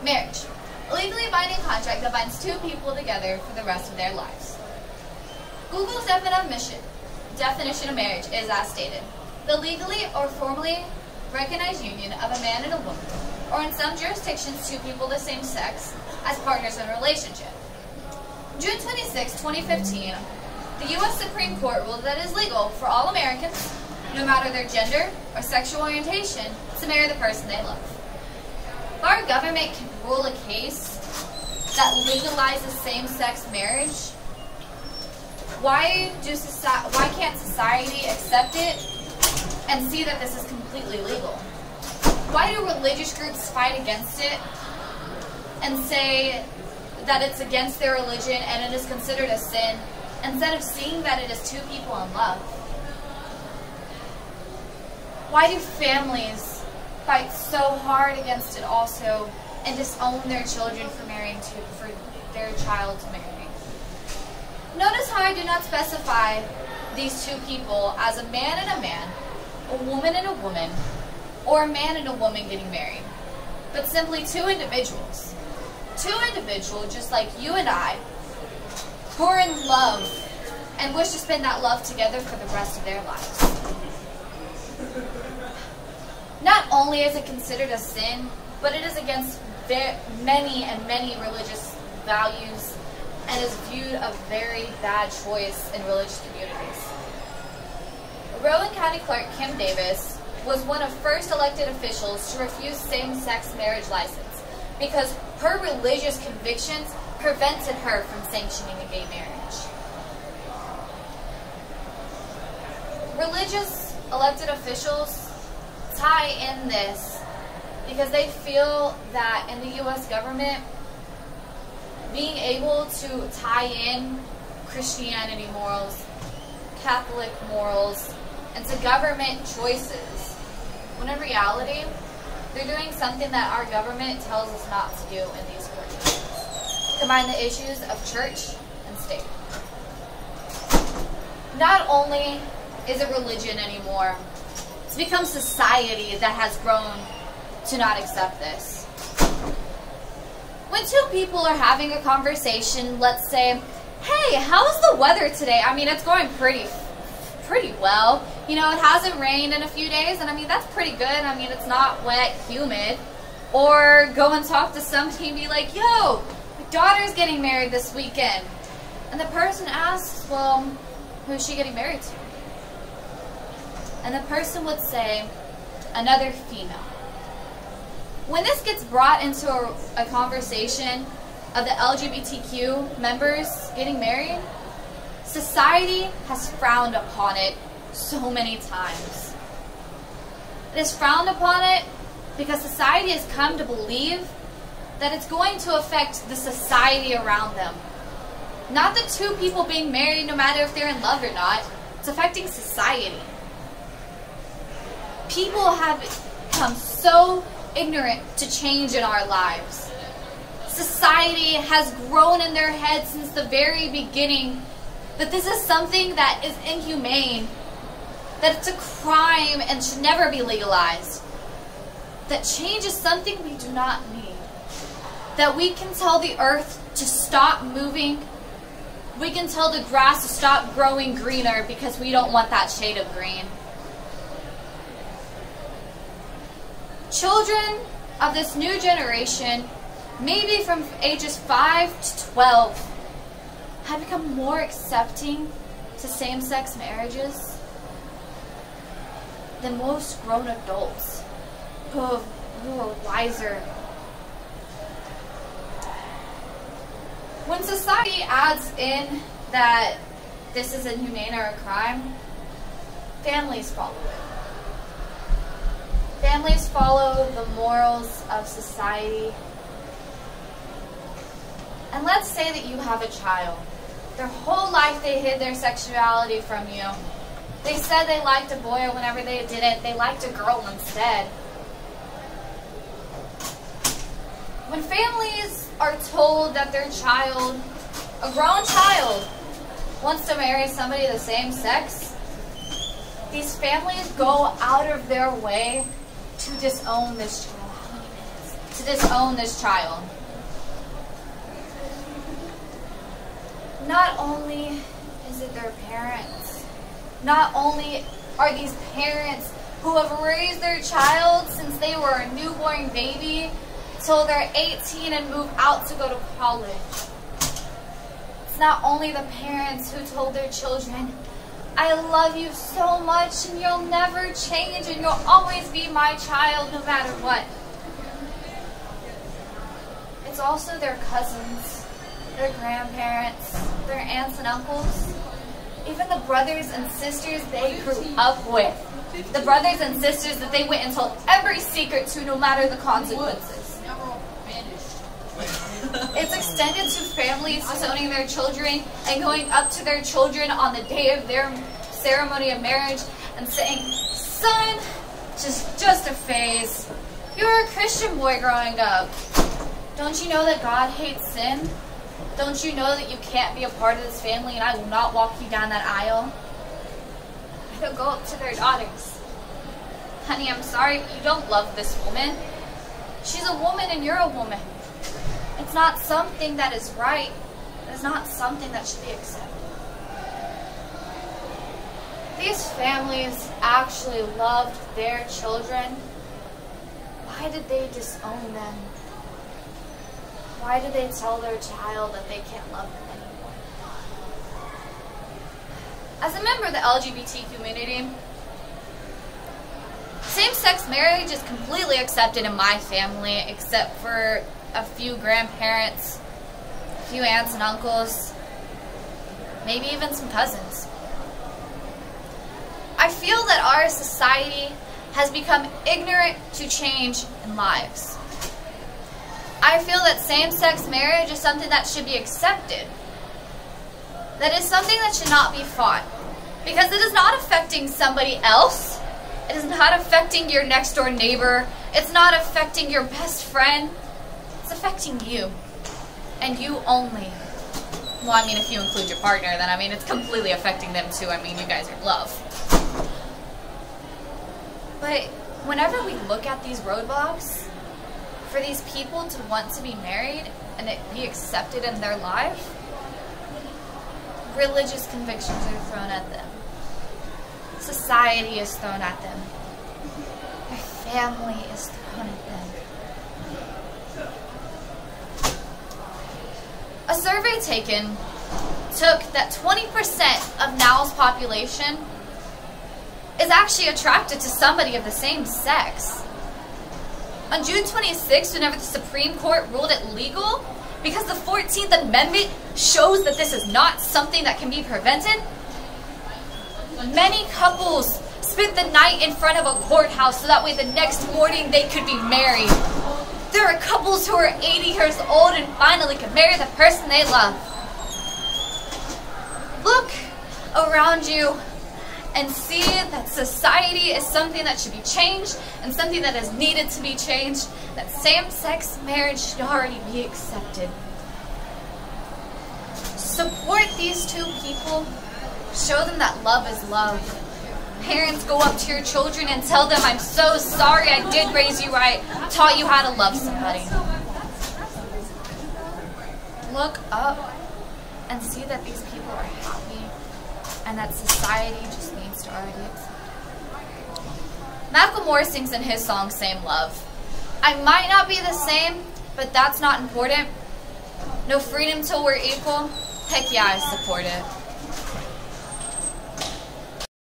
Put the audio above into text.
Marriage. A legally binding contract that binds two people together for the rest of their lives. Google's definition of marriage is as stated: the legally or formally recognized union of a man and a woman, or in some jurisdictions, two people of the same sex, as partners in a relationship. June 26, 2015, the U.S. Supreme Court ruled that it is legal for all Americans, no matter their gender or sexual orientation, to marry the person they love. If our government can rule a case that legalizes same-sex marriage, why can't society accept it and see that this is completely legal? Why do religious groups fight against it and say that it's against their religion and it is considered a sin, instead of seeing that it is two people in love? Why do families fight so hard against it also and disown their children for their child to marry? Notice how I do not specify these two people as a man and a man, a woman and a woman, or a man and a woman getting married, but simply two individuals. Two individuals just like you and I, who are in love and wish to spend that love together for the rest of their lives. Not only is it considered a sin, but it is against many religious values and is viewed a very bad choice in religious communities. Rowan County Clerk Kim Davis was one of the first elected officials to refuse same-sex marriage license because her religious convictions prevented her from sanctioning a gay marriage. Religious elected officials tie in this because they feel that in the U.S. government, being able to tie in Christianity morals, Catholic morals, into government choices, when in reality, they're doing something that our government tells us not to do in these countries. Combine the issues of church and state. Not only is it religion anymore, it's become society that has grown to not accept this. When two people are having a conversation, let's say, hey, how's the weather today? I mean, it's going pretty well. You know, it hasn't rained in a few days, and I mean, that's pretty good. I mean, it's not wet, humid. Or go and talk to somebody and be like, yo, my daughter's getting married this weekend. And the person asks, well, who's she getting married to? And the person would say, another female. When this gets brought into a conversation of the LGBTQ members getting married, society has frowned upon it so many times. It is frowned upon it because society has come to believe that it's going to affect the society around them. Not the two people being married, no matter if they're in love or not. It's affecting society. People have become so ignorant to change in our lives. Society has grown in their heads since the very beginning that this is something that is inhumane, that it's a crime and should never be legalized, that change is something we do not need, that we can tell the earth to stop moving, we can tell the grass to stop growing greener because we don't want that shade of green. Children of this new generation, maybe from ages 5 to 12, have become more accepting to same-sex marriages than most grown adults who are wiser. When society adds in that this is inhumane or a crime, families follow it. Families follow the morals of society. And let's say that you have a child. Their whole life they hid their sexuality from you. They said they liked a boy, and whenever they didn't, they liked a girl instead. When families are told that their child, a grown child, wants to marry somebody of the same sex, these families go out of their way to disown this child. How many minutes? To disown this child. Not only is it their parents, not only are these parents who have raised their child since they were a newborn baby till they're 18 and move out to go to college. It's not only the parents who told their children, I love you so much and you'll never change and you'll always be my child no matter what. It's also their cousins, their grandparents, their aunts and uncles, even the brothers and sisters they grew up with. The brothers and sisters that they went and told every secret to no matter the consequences. It's extended to families disowning their children and going up to their children on the day of their ceremony of marriage and saying, son, just a phase. You were a Christian boy growing up. Don't you know that God hates sin? Don't you know that you can't be a part of this family and I will not walk you down that aisle? They'll go up to their daughters. Honey, I'm sorry, but you don't love this woman. She's a woman and you're a woman. It's not something that is right. It's not something that should be accepted. These families actually loved their children. Why did they disown them? Why did they tell their child that they can't love them anymore? As a member of the LGBT community, same-sex marriage is completely accepted in my family, except for a few grandparents, a few aunts and uncles, maybe even some cousins. I feel that our society has become ignorant to change in lives. I feel that same-sex marriage is something that should be accepted. That is something that should not be fought. Because it is not affecting somebody else. It is not affecting your next door neighbor. It's not affecting your best friend. It's affecting you. And you only. Well, I mean, if you include your partner, then I mean, it's completely affecting them too. I mean, you guys are in love. But whenever we look at these roadblocks, for these people to want to be married and it be accepted in their life, religious convictions are thrown at them. Society is thrown at them. Their family is thrown at them. A survey taken took that 20% of NOW's population is actually attracted to somebody of the same sex. On June 26th, whenever the Supreme Court ruled it legal, because the 14th Amendment shows that this is not something that can be prevented, many couples spent the night in front of a courthouse so that way the next morning they could be married. There are couples who are 80 years old and finally can marry the person they love. Look around you and see that society is something that should be changed and something that is needed to be changed, that same-sex marriage should already be accepted. Support these two people. Show them that love is love. Parents, go up to your children and tell them, I'm so sorry I did raise you right, taught you how to love somebody. Look up and see that these people are happy and that society just needs to already accept. Macklemore sings in his song, Same Love. I might not be the same, but that's not important. No freedom till we're equal. Heck yeah, I support it.